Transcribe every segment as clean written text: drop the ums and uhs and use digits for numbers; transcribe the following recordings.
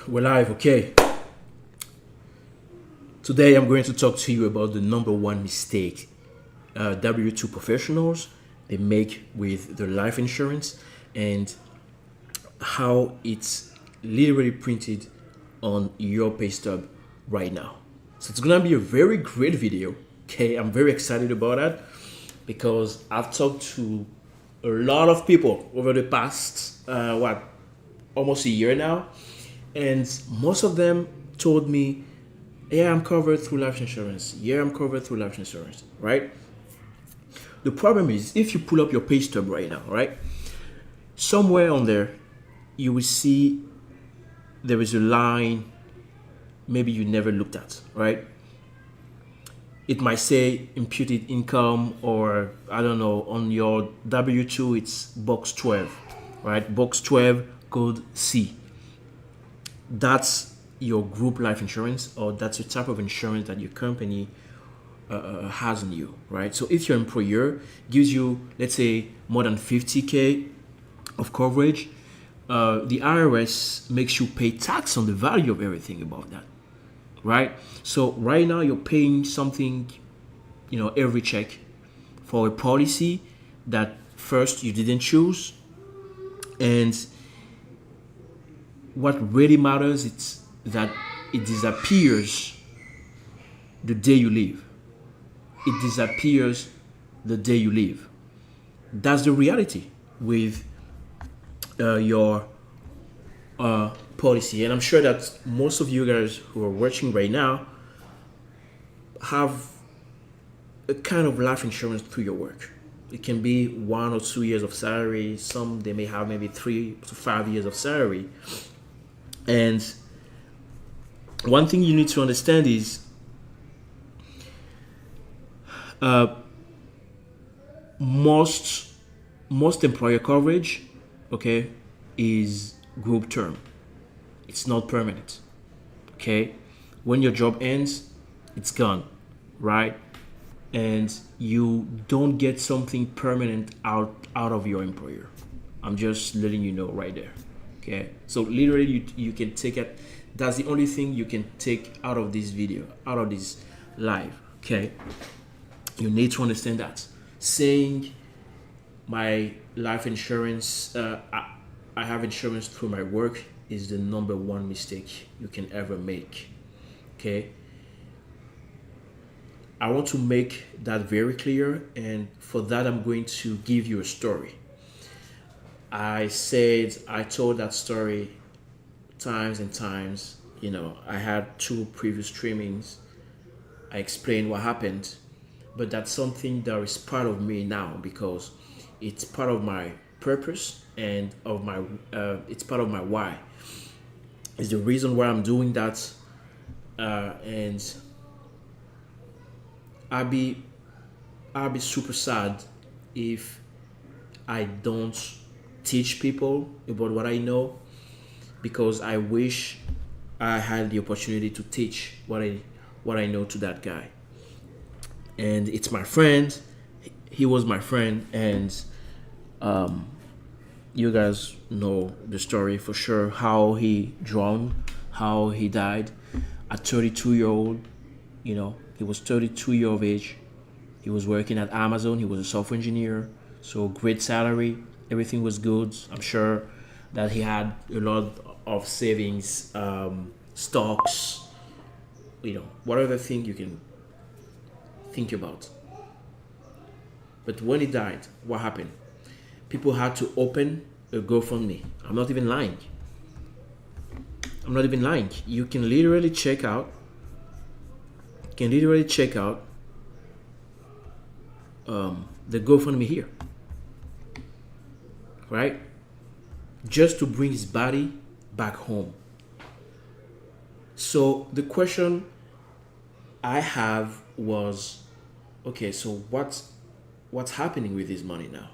We're live, okay. Today I'm going to talk to you about the number one mistake W2 professionals they make with their life insurance and how it's literally printed on your pay stub right now. So it's gonna be a very great video. Okay, I'm very excited about that because I've talked to a lot of people over the past almost a year now, and most of them told me, yeah, I'm covered through life insurance. Yeah, I'm covered through life insurance, right? The problem is if you pull up your pay stub right now, right? Somewhere on there, you will see there is a line maybe you never looked at, right? It might say imputed income, or I don't know, on your W2, it's box 12, right? Box 12, code C. That's your group life insurance, or that's the type of insurance that your company has on you, right? So if your employer gives you, let's say, more than 50K of coverage, the IRS makes you pay tax on the value of everything above that, right? So right now you're paying something, every check for a policy that first you didn't choose, and what really matters is that it disappears the day you leave. It disappears the day you leave. That's the reality with your policy. And I'm sure that most of you guys who are watching right now have a kind of life insurance through your work. It can be 1 or 2 years of salary. Some they may have maybe 3 to 5 years of salary. And one thing you need to understand is most employer coverage, okay, is group term. It's not permanent. Okay, when your job ends, it's gone, right? And you don't get something permanent out of your employer. I'm just letting you know right there. Okay, so literally you can take it. That's the only thing you can take out of this video, out of this live. Okay, you need to understand that saying my life insurance, I have insurance through my work, is the number one mistake you can ever make. Okay, I want to make that very clear, and for that I'm going to give you a story. I told that story times and times. I had 2 previous streamings. I explained what happened, but that's something that is part of me now because it's part of my purpose and it's part of my why. It's the reason why I'm doing that, and I'll be super sad if I don't teach people about what I know, because I wish I had the opportunity to teach what I know to that guy. And it's my friend. He was my friend, and you guys know the story for sure. How he drowned, how he died at 32-year-old. He was 32 years of age. He was working at Amazon. He was a software engineer, so great salary. Everything was good. I'm sure that he had a lot of savings, stocks, whatever thing you can think about. But when he died, what happened? People had to open a GoFundMe. I'm not even lying. You can literally check out. The GoFundMe here, right? Just to bring his body back home. So the question I have was, okay, so what's happening with his money now?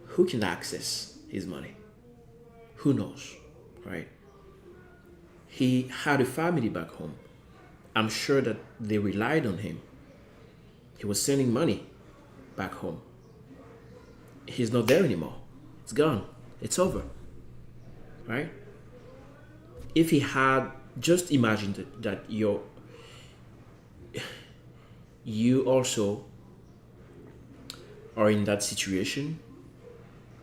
Who can access his money? Who knows, right? He had a family back home. I'm sure that they relied on him. He was sending money back home. He's not there anymore. It's gone. It's over, right? if he had just imagined that you also are in that situation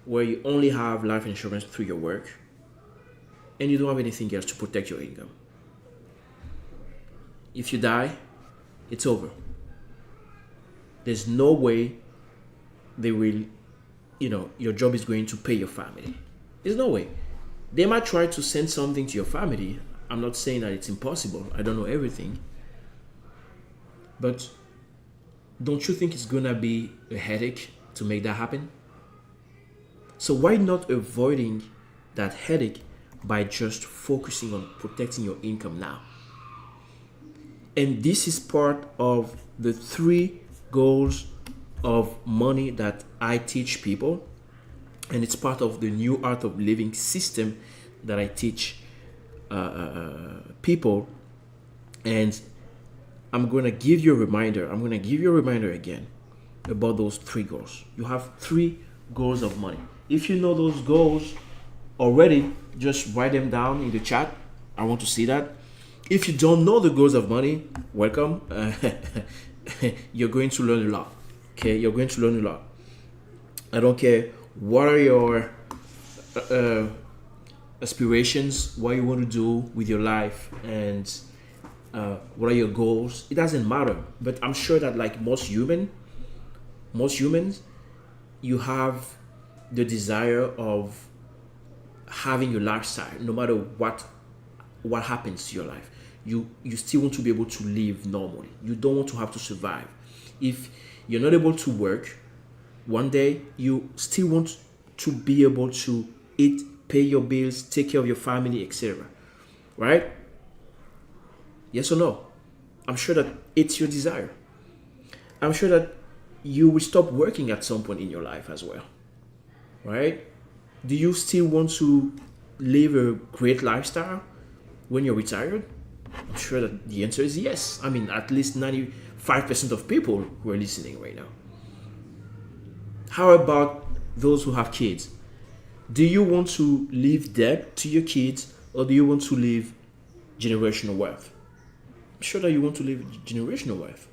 where you only have life insurance through your work and you don't have anything else to protect your income. If you die, it's over. There's no way they will, your job is going to pay your family. There's no way. They might try to send something to your family. I'm not saying that it's impossible. I don't know everything. But don't you think it's going to be a headache to make that happen? So why not avoiding that headache by just focusing on protecting your income now? And this is part of the 3 goals of money that I teach people. And it's part of the new art of living system that I teach people. And I'm going to give you a reminder. I'm going to give you a reminder again about those 3 goals. You have 3 goals of money. If you know those goals already, just write them down in the chat. I want to see that. If you don't know the goals of money, welcome. You're going to learn a lot. Okay, you're going to learn a lot. I don't care what are your aspirations, what you want to do with your life, and what are your goals. It doesn't matter. But I'm sure that like most humans, you have the desire of having a lifestyle, no matter what happens to your life. You still want to be able to live normally. You don't want to have to survive. If you're not able to work one day, you still want to be able to eat, pay your bills, take care of your family, etc. Right? Yes or no? I'm sure that it's your desire. I'm sure that you will stop working at some point in your life as well. Right? Do you still want to live a great lifestyle when you're retired? I'm sure that the answer is yes. I mean, at least 95% of people who are listening right now. How about those who have kids? Do you want to leave debt to your kids, or do you want to leave generational wealth? I'm sure that you want to leave generational wealth.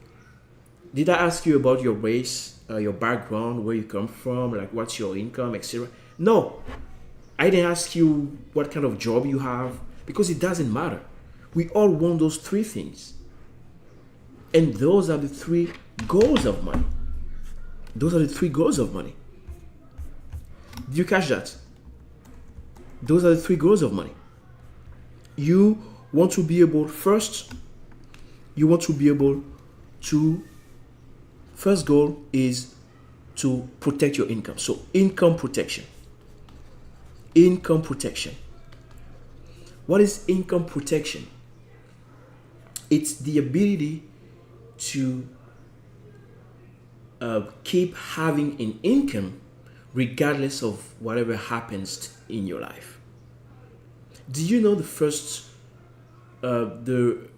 Did I ask you about your race, your background, where you come from, like what's your income, etc.? No, I didn't ask you what kind of job you have, because it doesn't matter. We all want those 3 things. And those are the 3 goals of money. Those are the 3 goals of money. Did you catch that? Those are the 3 goals of money. You want to be able, first goal is to protect your income. So income protection. Income protection. What is income protection? It's the ability to keep having an income regardless of whatever happens in your life. Do you know the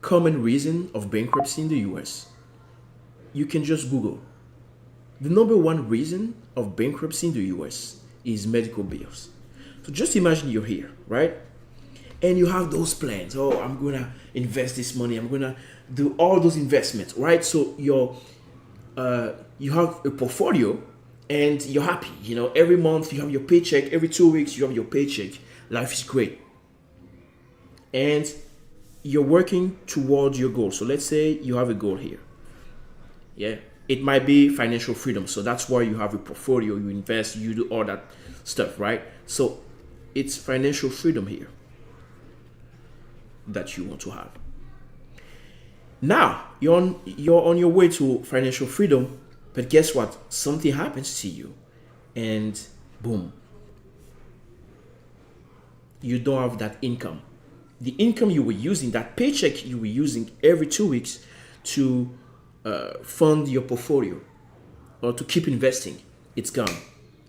common reason of bankruptcy in the US? You can just Google. The number 1 reason of bankruptcy in the US is medical bills. So just imagine you're here, right? And you have those plans. Oh, I'm going to invest this money. I'm going to do all those investments, right? So you have a portfolio and you're happy. Every month you have your paycheck. Every 2 weeks you have your paycheck. Life is great. And you're working towards your goal. So let's say you have a goal here. Yeah. It might be financial freedom. So that's why you have a portfolio. You invest, you do all that stuff, right? So it's financial freedom here that you want to have. Now you're on your way to financial freedom, but guess what? Something happens to you, and boom, you don't have that income. The income you were using, that paycheck you were using every 2 weeks to fund your portfolio or to keep investing, it's gone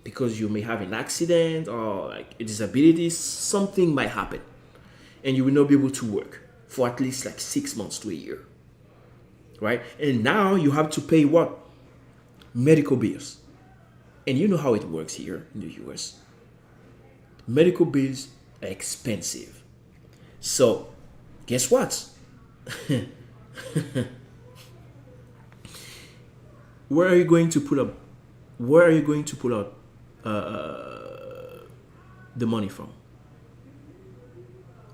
because you may have an accident or like a disability. Something might happen, and you will not be able to work for at least like 6 months to a year, right? And now you have to pay what? Medical bills. And you know how it works here in the US. Medical bills are expensive. So, guess what? Where are you going to put up? Where are you going to pull out the money from?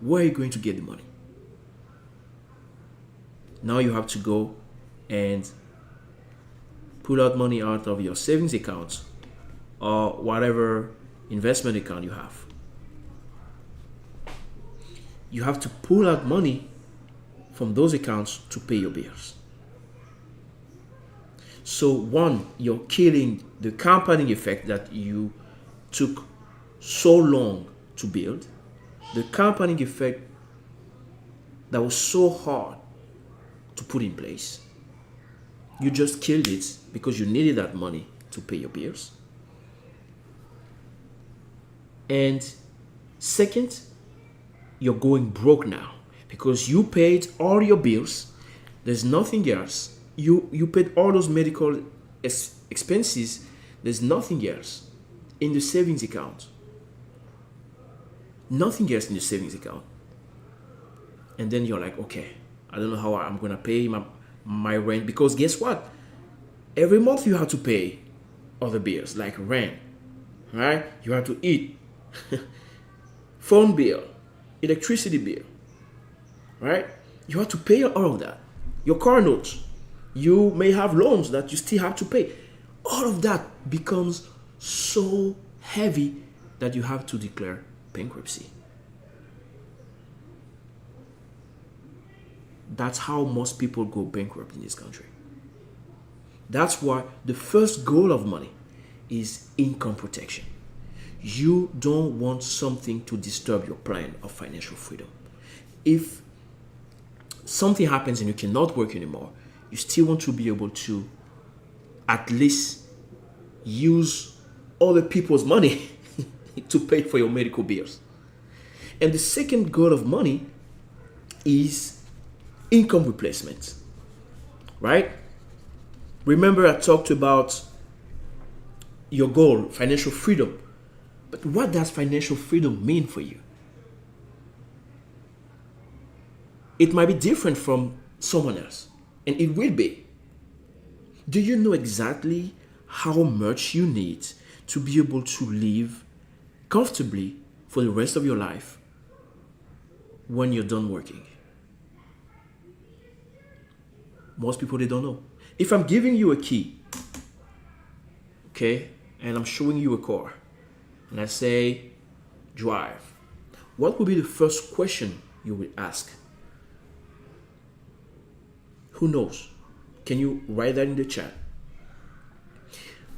Where are you going to get the money? Now you have to go and pull out money out of your savings account or whatever investment account you have. You have to pull out money from those accounts to pay your bills. So one, you're killing the compounding effect that you took so long to build, the compounding effect that was so hard to put in place. You just killed it because you needed that money to pay your bills. And second, you're going broke now because you paid all your bills. There's nothing else. You paid all those medical expenses. There's nothing else in the savings account. Nothing else in the savings account. And then you're like, okay, I don't know how I'm going to pay my rent, because guess what? Every month you have to pay other bills like rent, right? You have to eat, phone bill, electricity bill, right? You have to pay all of that. Your car notes. You may have loans that you still have to pay. All of that becomes so heavy that you have to declare bankruptcy. That's how most people go bankrupt in this country. That's why the first goal of money is income protection. You don't want something to disturb your plan of financial freedom. If something happens and you cannot work anymore, you still want to be able to at least use other people's money to pay for your medical bills. And the second goal of money is income replacement, right? Remember, I talked about your goal, financial freedom. But what does financial freedom mean for you? It might be different from someone else, and it will be. Do you know exactly how much you need to be able to live comfortably for the rest of your life when you're done working? Most people, they don't know. If I'm giving you a key, okay, and I'm showing you a car, and I say, drive, what would be the first question you will ask? Who knows? Can you write that in the chat?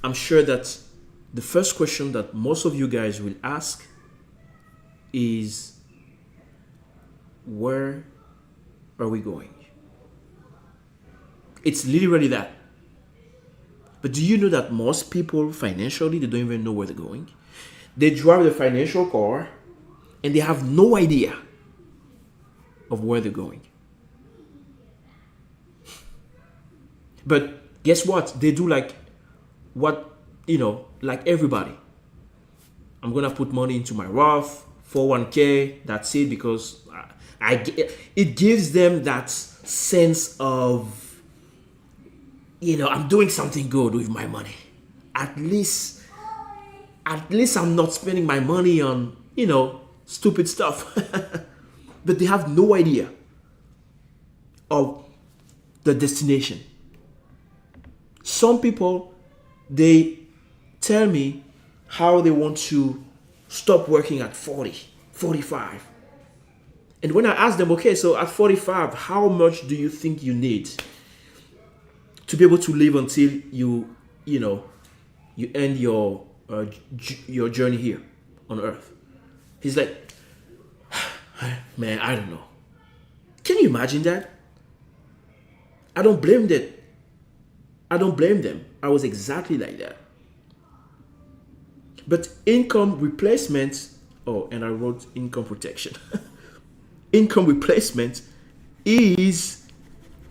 I'm sure that the first question that most of you guys will ask is, where are we going? It's literally that. But do you know that most people financially, they don't even know where they're going? They drive the financial car and they have no idea of where they're going. But guess what? They do like like everybody. I'm going to put money into my Roth, 401k, that's it, because it gives them that sense of, I'm doing something good with my money. At least I'm not spending my money on, stupid stuff. But they have no idea of the destination. Some people, they tell me how they want to stop working at 40, 45. And when I ask them, okay, so at 45, how much do you think you need to be able to live until you end your journey here on earth? He's like, man, I don't know. Can you imagine that? I don't blame them. I was exactly like that. But income replacement, and I wrote income protection. Income replacement is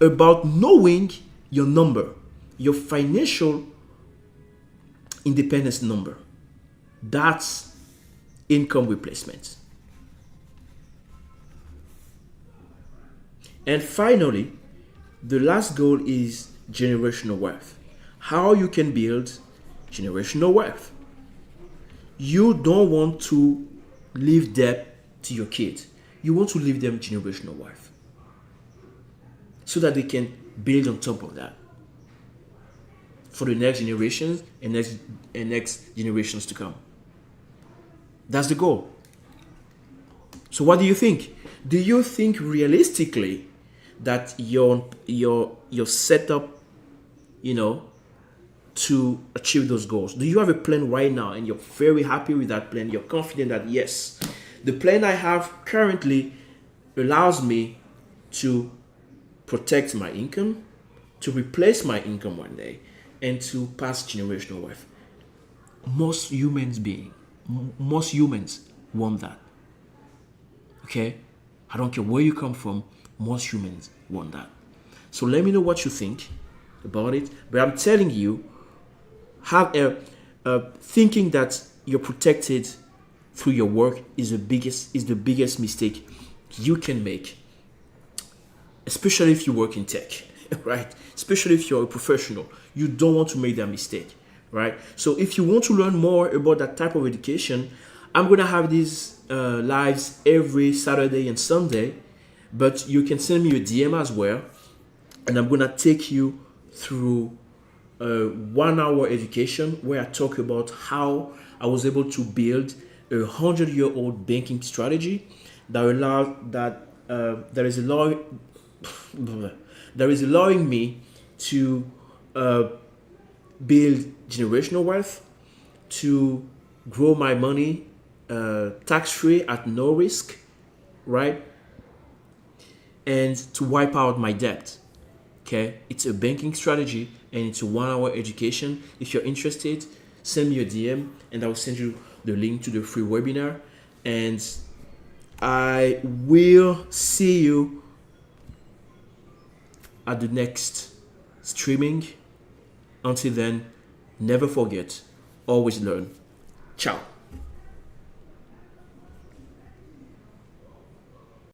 about knowing your number, your financial independence number. That's income replacement. And finally, the last goal is generational wealth. How you can build generational wealth. You don't want to leave debt to your kids. You want to leave them generational wealth so that they can build on top of that for the next generations and next generations to come. That's the goal. So what do you think? Do you think realistically that your setup, to achieve those goals? Do you have a plan right now and you're very happy with that plan? You're confident that yes, the plan I have currently allows me to protect my income, to replace my income one day, and to pass generational wealth. Most humans want that. Okay? I don't care where you come from, most humans want that. So let me know what you think about it. But I'm telling you, have thinking that you're protected through your work is the biggest mistake you can make, especially if you work in tech, right? Especially if you're a professional, you don't want to make that mistake, right? So if you want to learn more about that type of education, I'm gonna have these lives every Saturday and Sunday, but you can send me a DM as well, and I'm gonna take you through a 1 hour education where I talk about how I was able to build a 100-year-old banking strategy that is allowing me to build generational wealth, to grow my money tax-free at no risk, right? And to wipe out my debt. Okay, it's a banking strategy and it's a 1 hour education. If you're interested, send me a DM and I will send you the link to the free webinar. And I will see you at the next streaming. Until then, never forget, always learn. Ciao.